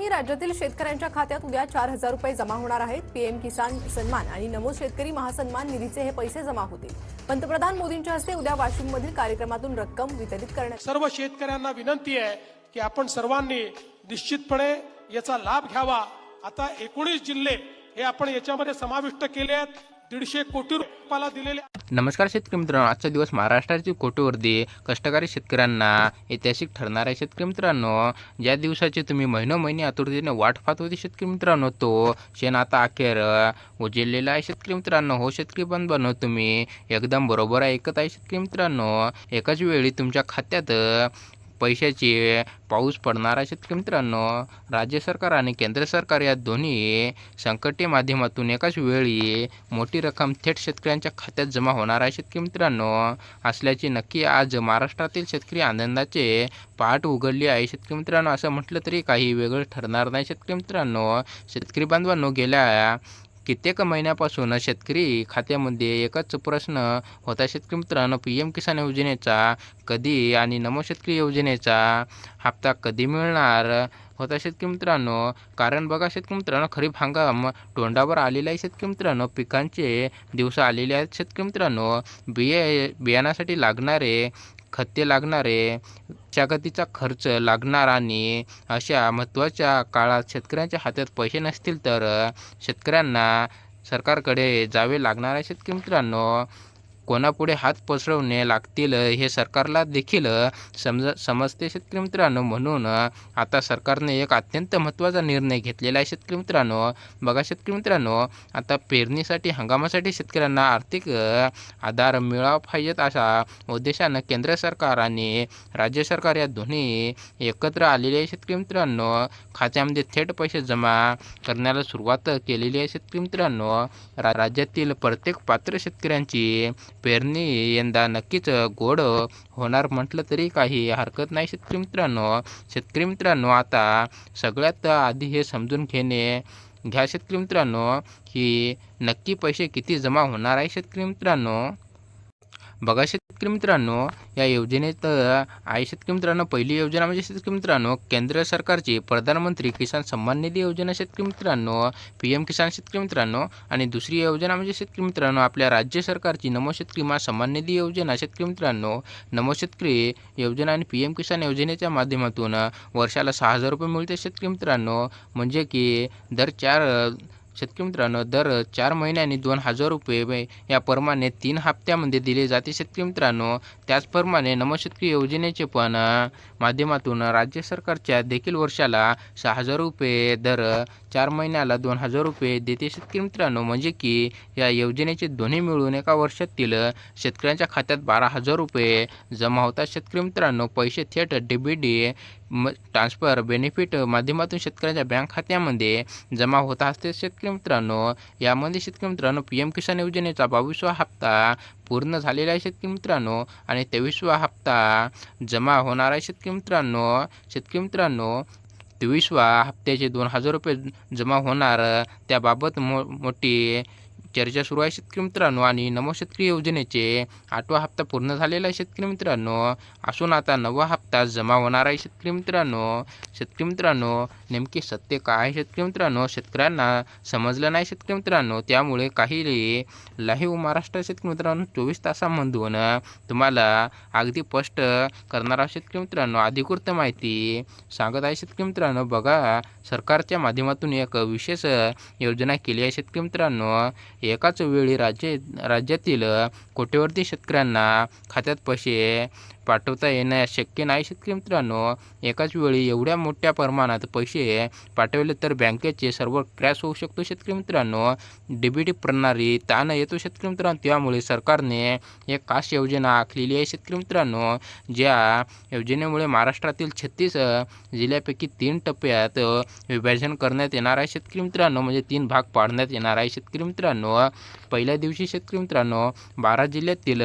बातमी राज्यातील शेतकऱ्यांच्या खात्यात उद्या 4,000 रुपये जमा होणार आहेत। पीएम किसान सन्मान आणि नमो शेतकरी महासन्मान निधीचे हे पैसे जमा होतील। पंतप्रधान मोदींच्या हस्ते उद्या वाशिममधील कार्यक्रमातून रक्कम वितरित करण्यात सर्व शेतकऱ्यांना विनंती आहे की आपण सर्वांनी निश्चितपणे याचा लाभ घ्यावा। आता 19 जिल्हे हे आपण याच्यामध्ये समाविष्ट केले आहेत। 150 कोटी रुपयाला दिलेले। नमस्कार शेतकरी मित्रांनो, आजचा दिवस महाराष्ट्रातील कोट्यवधी कष्टकरी शेतकऱ्यांना ऐतिहासिक ठरणार आहे। शेतकरी मित्रांनो, ज्या दिवसाची तुम्ही महिने आतुरतेने वाट पाहत होती शेतकरी मित्रांनो, तो क्षण आता अखेर उजेडलेला आहे। शेतकरी मित्रांनो, हो शेतकरी बांधवांनो, तुम्ही एकदम बरोबर ऐकत आहे। शेतकरी मित्रांनो, एकाच वेळी तुमच्या खात्यात पैशाचे पाऊस पडणार आहे। शेतकरी मित्रांनो, राज्य सरकार आणि केंद्र सरकार या दोन्ही संकटी माध्यमातून एकाच वेळी मोठी रक्कम थेट शेतकऱ्यांच्या खात्यात जमा होणार आहे। शेतकरी मित्रांनो, असल्याची नक्की आज महाराष्ट्रातील शेतकरी आनंदाचे पाठ उघडली आहे। शेतकरी मित्रांनो, असं म्हटलं तरी काही वेगळं ठरणार नाही। शेतकरी मित्रांनो, शेतकरी बांधवांनो, गेल्या कित्येक महिन्यापासून शेतकरी खात्यामध्ये एकच प्रश्न होता शेतकरी मित्रांनो, पीएम किसान योजनेचा कधी आणि नमो शेतकरी योजनेचा हप्ता कधी मिळणार होता शेतकरी मित्रांनो। कारण बघा शेतकरी मित्रांनो, खरीप हंगाम तोंडावर आलेला आहे। शेतकरी मित्रांनो, पिकांचे दिवस आलेले आहेत। शेतकरी मित्रांनो, बियाण्यासाठी लागणारे खते लागणारे जागतिचा खर्च लागणार आणि अशा महत्त्वाच्या काळात शेतकऱ्यांच्या हातात पैसे नसतील तर शेतकऱ्यांना सरकारकडे जावे लागणार आहे। शेतकरी मित्रांनो, कोणापुढे हात पसरवणे लागतील हे सरकारला देखील समजते शेतकरी मित्रांनो। म्हणून आता सरकारने एक अत्यंत महत्त्वाचा निर्णय घेतलेला आहे। शेतकरी मित्रांनो, बघा शेतकरी मित्रांनो, आता पेरणीसाठी हंगामासाठी शेतकऱ्यांना आर्थिक आधार मिळावा पाहिजेत अशा उद्देशानं केंद्र सरकार आणि राज्य सरकार या दोन्ही एकत्र आलेले आहे। शेतकरी मित्रांनो, खात्यामध्ये थेट पैसे जमा करण्याला सुरुवात केलेली आहे। शेतकरी मित्रांनो, राज्यातील प्रत्येक पात्र शेतकऱ्यांची पेरणी यंदा नक्कीच गोड होणार म्हटलं तरी काही हरकत नाही। शेतकरी मित्रांनो, आता सगळ्यात आधी हे समजून घ्या शेतकरी मित्रांनो, की नक्की पैसे किती जमा होणार आहे। शेतकरी मित्रांनो, बघा शेतकरी मित्रांनो, या योजनेत आहे शेतकरी मित्रांनो, पहिली योजना म्हणजे शेतकरी मित्रांनो केंद्र सरकारची प्रधानमंत्री किसान सन्मान निधी योजना शेतकरी मित्रांनो, पीएम किसान शेतकरी मित्रांनो, आणि दुसरी योजना म्हणजे शेतकरी मित्रांनो आपल्या राज्य सरकारची नमो शेतकरी सन्मान निधी योजना शेतकरी मित्रांनो। नमो शेतकरी योजना आणि पीएम किसान योजनेच्या माध्यमातून वर्षाला 6,000 रुपये मिळते शेतकरी मित्रांनो। म्हणजे की दर 4 महिन्यांनी 2,000 रुपये याप्रमाणे 3 हप्त्यामध्ये दिले जाते शेतकरी मित्रांनो। त्याचप्रमाणे नमो शेतकरी योजनेचे पण माध्यमातून राज्य सरकारच्या देखील वर्षाला 6,000 रुपये दर 4 महिन्याला 2,000 रुपये देते शेतकरी मित्रांनो। म्हणजे की या योजनेचे दोन्ही मिळून एका वर्षातील शेतकऱ्यांच्या खात्यात 12,000 रुपये जमा होतात शेतकरी मित्रांनो। पैसे थेट डीबीटी ट्रान्सफर बेनिफिट माध्यमातून शेतकऱ्यांच्या बँक खात्यामध्ये जमा होत असते शेतकरी मित्रांनो। यामध्ये शेतकरी मित्रांनो पीएम किसान योजनेचा 22वा हप्ता पूर्ण झालेला आहे शेतकरी मित्रांनो, आणि 23वा हप्ता जमा होणार आहे शेतकरी मित्रांनो। 23व्या हप्त्याचे 2,000 रुपये जमा होणार त्याबाबत मोठी चर्चा सुरू आहे शेतकरी मित्रांनो। आणि नमो शेतकरी योजनेचे 8वा हप्ता पूर्ण झालेला आहे शेतकरी मित्रांनो, असून आता 9वा हप्ता जमा होणार आहे शेतकरी मित्रांनो, नेमके सत्य काय आहे शेतकरी मित्रांनो, शेतकऱ्यांना समजलं नाही शेतकरी मित्रांनो। त्यामुळे काही लाईव्ह महाराष्ट्र शेतकरी मित्रांनो 24 तासामधून तुम्हाला अगदी स्पष्ट करणारा शेतकरी मित्रांनो अधिकृत माहिती सांगत आहे शेतकरी मित्रांनो। बघा, सरकारच्या माध्यमातून एक विशेष योजना केली आहे शेतकरी मित्रांनो। एकाच वेळी राज्यातील कोट्यवधी शेतकऱ्यांना खात्यात पैसे पाठवता येणं शक्य नाही शेतकरी मित्रांनो। एकाच वेळी एवढ्या मोठ्या प्रमाणात पैसे पाठवले तर बँकेचे सर्व्हर क्रॅश होऊ शकतो शेतकरी मित्रांनो। डीबीटी प्रणाली ताण येतो शेतकरी मित्रांनो। त्यामुळे सरकारने एक खास योजना आखलेली आहे शेतकरी मित्रांनो। ज्या योजनेमुळे महाराष्ट्रातील 36 जिल्ह्यापैकी 3 टप्प्यात विभाजन करण्यात येणार आहे शेतकरी मित्रांनो, म्हणजे 3 भाग पाडण्यात येणार आहे शेतकरी मित्रांनो। पहिल्या दिवशी शेतकरी मित्रांनो 12 जिल्ह्यातील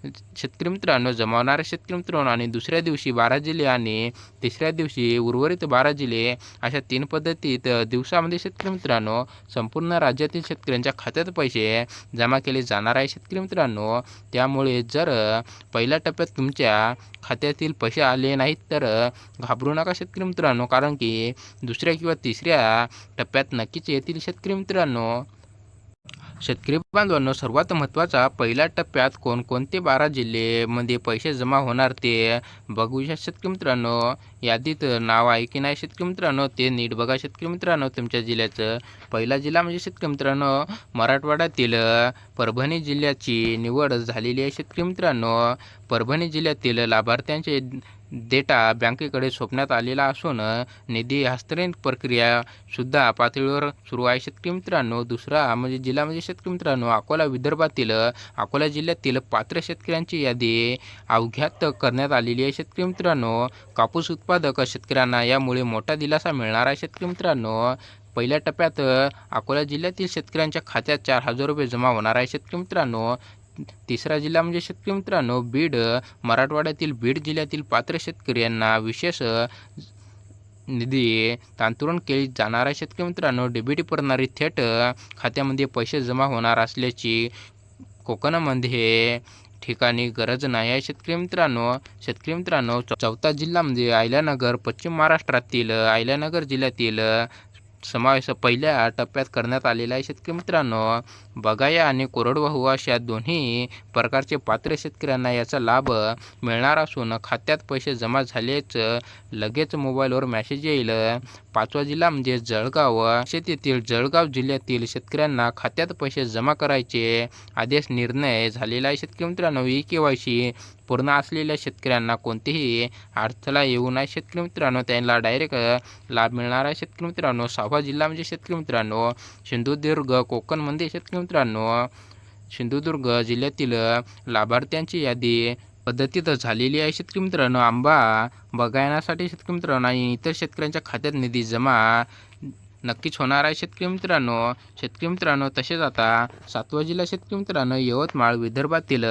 शेतकरी मित्रांनो जमावणारे शेतकरी मित्रांनो आणि दुसऱ्या दिवशी 12 जिल्हे आणि तिसऱ्या दिवशी उर्वरित 12 जिल्हे अशा 3 पद्धतीत दिवसामध्ये शेतकरी मित्रांनो संपूर्ण राज्यातील शेतकऱ्यांच्या खात्यात पैसे जमा केले जाणार आहे शेतकरी मित्रांनो. त्यामुळे जर पहिल्या टप्प्यात तुमच्या खात्यातील पैसे आले नाहीत तर घाबरू नका शेतकरी मित्रांनो, कारण की दुसऱ्या किंवा तिसऱ्या टप्प्यात नक्कीच येतील शेतकरी मित्रांनो. शेतकरी बांधवांनो सर्वात महत्त्वाचा पहिल्या टप्प्यात कोणकोणते 12 जिल्ह्यामध्ये पैसे जमा होणार ते बघूया शेतकरी मित्रांनो. यादीत नाव आहे की नाही शेतकरी मित्रांनो ते नीट बघा शेतकरी मित्रांनो. तुमच्या जिल्ह्याचं पहिला जिल्हा म्हणजे शेतकरी मित्रांनो मराठवाड्यातील परभणी जिल्ह्याची निवड झालेली आहे शेतकरी मित्रांनो. परभणी जिल्ह्यातील लाभार्थ्यांचे डेटा बँकेकडे सोपण्यात आलेला असून निधी हस्तांतरण प्रक्रिया सुद्धा पातळीवर सुरू आहे शेतकरी मित्रांनो. दुसरा म्हणजे जिल्हा म्हणजे शेतकरी मित्रांनो अकोला विदर्भातील अकोला जिल्ह्यातील पात्र शेतकऱ्यांची यादी अवघ्यात करण्यात आलेली आहे शेतकरी मित्रांनो. कापूस उत्पादक शेतकऱ्यांना यामुळे मोठा दिलासा मिळणार आहे शेतकरी मित्रांनो. पहिल्या टप्प्यात अकोला जिल्ह्यातील शेतकऱ्यांच्या खात्यात 4,000 रुपये जमा होणार आहे शेतकरी मित्रांनो. तिसरा जिल्हा म्हणजे शेतकरी मित्रांनो बीड मराठवाड्यातील बीड जिल्ह्यातील पात्र शेतकऱ्यांना विशेष निधी तांतरून केली जाणार आहे शेतकरी मित्रांनो. डीबीटी प्रणाली थेट खात्यामध्ये पैसे जमा होणार असल्याची कोकणामध्ये ठिकाणी गरज नाही आहे शेतकरी मित्रांनो. शेतकरी मित्रांनो चौथा जिल्हा म्हणजे अहिल्यानगर पश्चिम महाराष्ट्रातील अहिल्यानगर जिल्ह्यातील समावेश पहिल्या टप्प्यात करण्यात आलेला आहे शेतकरी मित्रांनो. बगाया आणि कोरडवाहू अशा दोन्ही प्रकारचे पात्र शेतकऱ्यांना याचा लाभ मिळणार असून खात्यात पैसे जमा झालेच लगेच मोबाईलवर मेसेज येईल. पाचवा जिल्हा म्हणजे जळगाव शेतीतील जळगाव जिल्ह्यातील शेतकऱ्यांना खात्यात पैसे जमा करायचे आदेश निर्णय झालेला आहे शेतकरी मित्रांनो. KYC पूर्ण असलेल्या शेतकऱ्यांना कोणतीही अडथळा येऊ नये शेतकरी मित्रांनो, त्यांना डायरेक्ट लाभ मिळणार आहे शेतकरी मित्रांनो. सहावा जिल्हा म्हणजे शेतकरी मित्रांनो सिंधुदुर्ग कोकणमध्ये शेतकरी मित्रांनो सिंधुदुर्ग जिल्ह्यातील लाभार्थ्यांची यादी पद्धतीत झालेली आहे शेतकरी मित्रांनो. आंबा बागायनासाठी शेतकरी मित्रांनो आणि इतर शेतकऱ्यांच्या खात्यात निधी जमा नक्कीच होणार आहे शेतकरी मित्रांनो. शेतकरी मित्रांनो तसेच आता सातवा जिल्हा शेतकरी मित्रांनो यवतमाळ विदर्भातील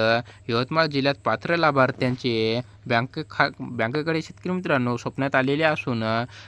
यवतमाळ जिल्ह्यात पात्र लाभार्थ्यांचे बँकेकडे शेतकरी मित्रांनो सोपण्यात आलेले असून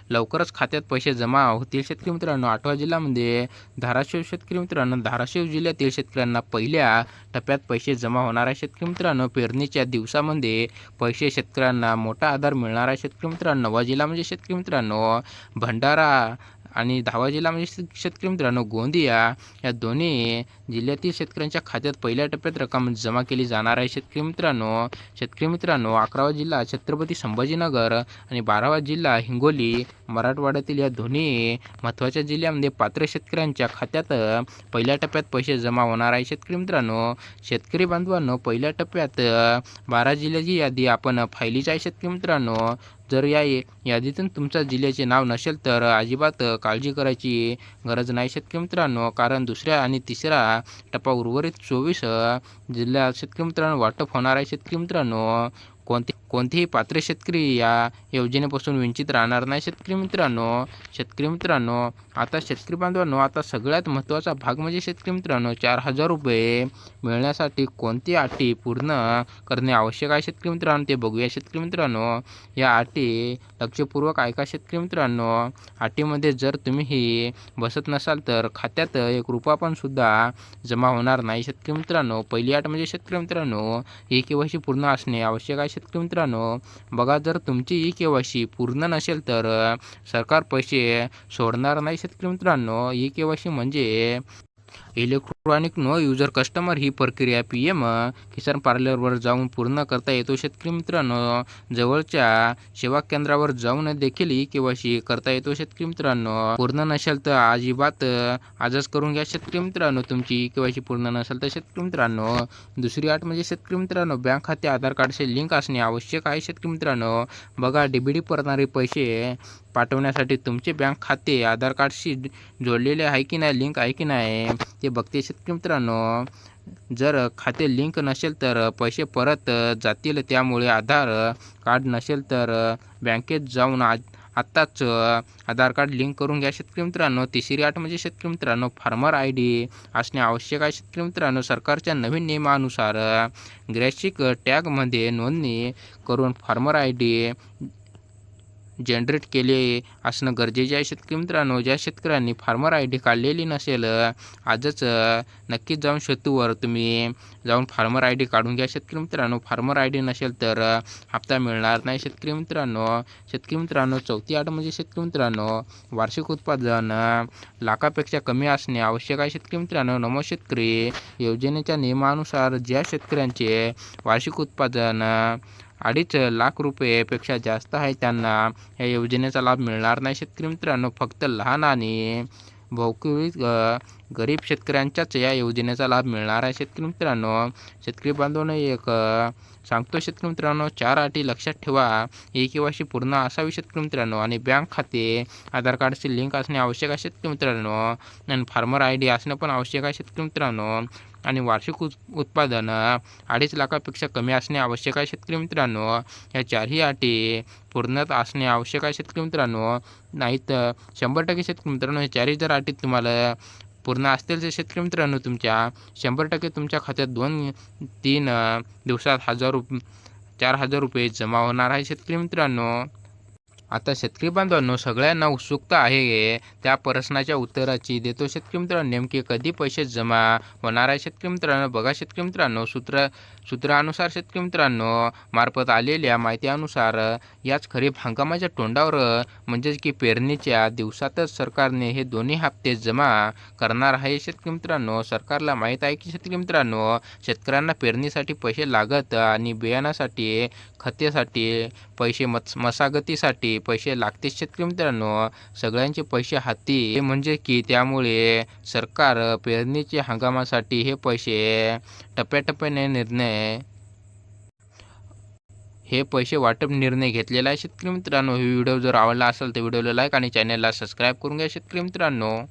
लवकरच खात्यात पैसे जमा होतील शेतकरी मित्रांनो. आठवा जिल्ह्यामध्ये धाराशिव शेतकरी मित्रांनो धाराशिव जिल्ह्यातील शेतकऱ्यांना पहिल्या टप्प्यात पैसे जमा होणार आहे शेतकरी मित्रांनो. पेरणीच्या दिवसामध्ये पैसे शेतकऱ्यांना मोठा आधार मिळणार आहे शेतकरी मित्रांनो. नववा जिल्हा म्हणजे शेतकरी मित्रांनो भंडारा आणि 10वा जिल्हा म्हणजे शेतकरी मित्रांनो गोंदिया या दोन्ही जिल्ह्यातील शेतकऱ्यांच्या खात्यात पहिल्या टप्प्यात रक्कम जमा केली जाणार आहे शेतकरी मित्रांनो. शेतकरी मित्रांनो 11वा जिल्हा छत्रपती संभाजीनगर आणि 12वा जिल्हा हिंगोली मराठवाड्यातील या दोन्ही महत्त्वाच्या जिल्ह्यामध्ये पात्र शेतकऱ्यांच्या खात्यात पहिल्या टप्प्यात पैसे जमा होणार आहे शेतकरी मित्रांनो. शेतकरी बांधवांनो पहिल्या टप्प्यात 12 जिल्ह्याची यादी आपण पाहिलीच आहे शेतकरी मित्रांनो. जर या यादीतून तुमच्या जिल्ह्याचे नाव नसेल तर अजिबात काळजी करायची गरज नाही शेतकरी मित्रांनो, कारण दुसऱ्या आणि तिसरा टप्पा उर्वरित 24 जिल्ह्यात शेतकरी मित्रांनो वाटप होणार आहे शेतकरी मित्रांनो. कोणतेही पात्र शेतकरी या योजनेपासून वंचित राहणार नाही शेतकरी मित्रांनो. शेतकरी मित्रांनो आता शेतकरी बांधवांनो आता सगळ्यात महत्त्वाचा भाग म्हणजे शेतकरी मित्रांनो 4,000 रुपये मिळण्यासाठी कोणती अटी पूर्ण करणे आवश्यक आहे शेतकरी मित्रांनो ते बघूया शेतकरी मित्रांनो. या अटी लक्षपूर्वक ऐका शेतकरी मित्रांनो. अटीमध्ये जर तुम्ही बसत नसाल तर खात्यात 1 रुपया पण सुद्धा जमा होणार नाही शेतकरी मित्रांनो. पहिली अट म्हणजे शेतकरी मित्रांनो KYC पूर्ण असणे आवश्यक आहे शेतकरी मित्रांनो. बघा जर तुमची KYC पूर्ण नसेल तर सरकार पैसे सोडणार नाही शेतकरी मित्रांनो. KYC म्हणजे इलेक्ट्रॉनिक नो युजर कस्टमर ही प्रक्रिया PM किसान पार्लरवर जाऊन पूर्ण करता येतो शेतकरी मित्रांनो. जवळच्या सेवा केंद्रावर जाऊन देखील KYC करता येतो शेतकरी मित्रांनो. पूर्ण नसेल तर अजिबात आजच करून घ्या शेतकरी मित्रांनो तुमची KYC पूर्ण नसेल तर शेतकरी मित्रांनो. दुसरी अट म्हणजे शेतकरी मित्रांनो बँक खाते आधार कार्डशी लिंक असणे आवश्यक आहे शेतकरी मित्रांनो. बघा DBT प्रणाली पैसे पाठवण्यासाठी तुमचे बँक खाते आधार कार्डशी जोडलेले आहे की नाही लिंक आहे की नाही ते बघते शेतकरी मित्रांनो. जर खाते लिंक नसेल तर पैसे परत जातील. त्यामुळे आधार कार्ड नसेल तर बँकेत जाऊन आत्ताच आधार कार्ड लिंक करून घ्या शेतकरी मित्रांनो. तिसरी अट म्हणजे शेतकरी मित्रांनो फार्मर आय डी असणे आवश्यक आहे शेतकरी मित्रांनो. सरकारच्या नवीन नियमानुसार ग्रॅसिक टॅगमध्ये नोंदणी करून फार्मर आय डी जनरेट केले असणं गरजेचे आहे शेतकरी मित्रांनो. ज्या शेतकऱ्यांनी फार्मर आय डी काढलेली नसेल आजच नक्कीच जाऊन शेतूवर तुम्ही जाऊन फार्मर आय डी काढून घ्या शेतकरी मित्रांनो. फार्मर आय डी नसेल तर हप्ता मिळणार नाही शेतकरी मित्रांनो. शेतकरी मित्रांनो चौथी अट म्हणजे शेतकरी मित्रांनो वार्षिक उत्पादन लाखापेक्षा कमी असणे आवश्यक आहे शेतकरी मित्रांनो. नमो शेतकरी योजनेच्या नियमानुसार ज्या शेतकऱ्यांचे वार्षिक उत्पादन 2.5 लाख रुपयेपेक्षा जास्त आहे त्यांना या योजनेचा लाभ मिळणार नाही शेतकरी मित्रांनो. फक्त लहान आणि भौगोलिक गरीब शेतकऱ्यांच्याच या योजनेचा लाभ मिळणार आहे शेतकरी मित्रांनो. शेतकरी बांधवांनो एक सांगतो शेतकरी मित्रांनो 4 अटी लक्षात ठेवा. KYC पूर्ण असावी शेतकरी मित्रांनो आणि बँक खाते आधार कार्डची लिंक असणे आवश्यक आहे शेतकरी मित्रांनो आणि फार्मर आय डी असणं पण आवश्यक आहे शेतकरी मित्रांनो आणि वार्षिक उत्पादन 2.5 लाखापेक्षा कमी असणे आवश्यक आहे शेतकरी मित्रांनो. या चारही अटी पूर्णत असणे आवश्यक आहे शेतकरी मित्रांनो. नाहीतर 100% शेतकरी मित्रांनो हे चारही जर अटी तुम्हाला पूर्ण असतील तर शेतकरी मित्रांनो तुमच्या 100% तुमच्या खात्यात 2-3 दिवसात 4,000 रुपये जमा होणार आहे शेतकरी मित्रांनो. आता शेतकरी बांधवांनो सगळ्यांना उत्सुकता आहे त्या प्रश्नाच्या उत्तराची देतो शेतकरी मित्रांनो. नेमके कधी पैसे जमा होणार आहे शेतकरी मित्रांनो. बघा शेतकरी मित्रांनो सूत्रानुसार शेतकरी मित्रांनो मार्फत आलेल्या माहितीनुसार याच खरीप हंगामाच्या तोंडावर म्हणजेच की पेरणीच्या दिवसातच सरकारने हे दोन्ही हप्ते जमा करणार आहे शेतकरी मित्रांनो. सरकारला माहीत आहे की शेतकरी मित्रांनो शेतकऱ्यांना पेरणीसाठी पैसे लागत आणि बियाणासाठी खतेसाठी पैसे मशागतीसाठी पैसे लागते शेतकरी मित्रांनो. सगळ्यांचे पैसे हाती म्हणजे की त्यामुळे सरकार पेरणीच्या हंगामासाठी हे पैसे टप्प्याटप्प्याने हे पैसे वाटप निर्णय घेतलेला आहे शेतकरी मित्रांनो. ही व्हिडिओ जर आवडला असेल तर व्हिडिओला लाईक आणि चॅनलला सबस्क्राईब करून घ्या शेतकरी मित्रांनो.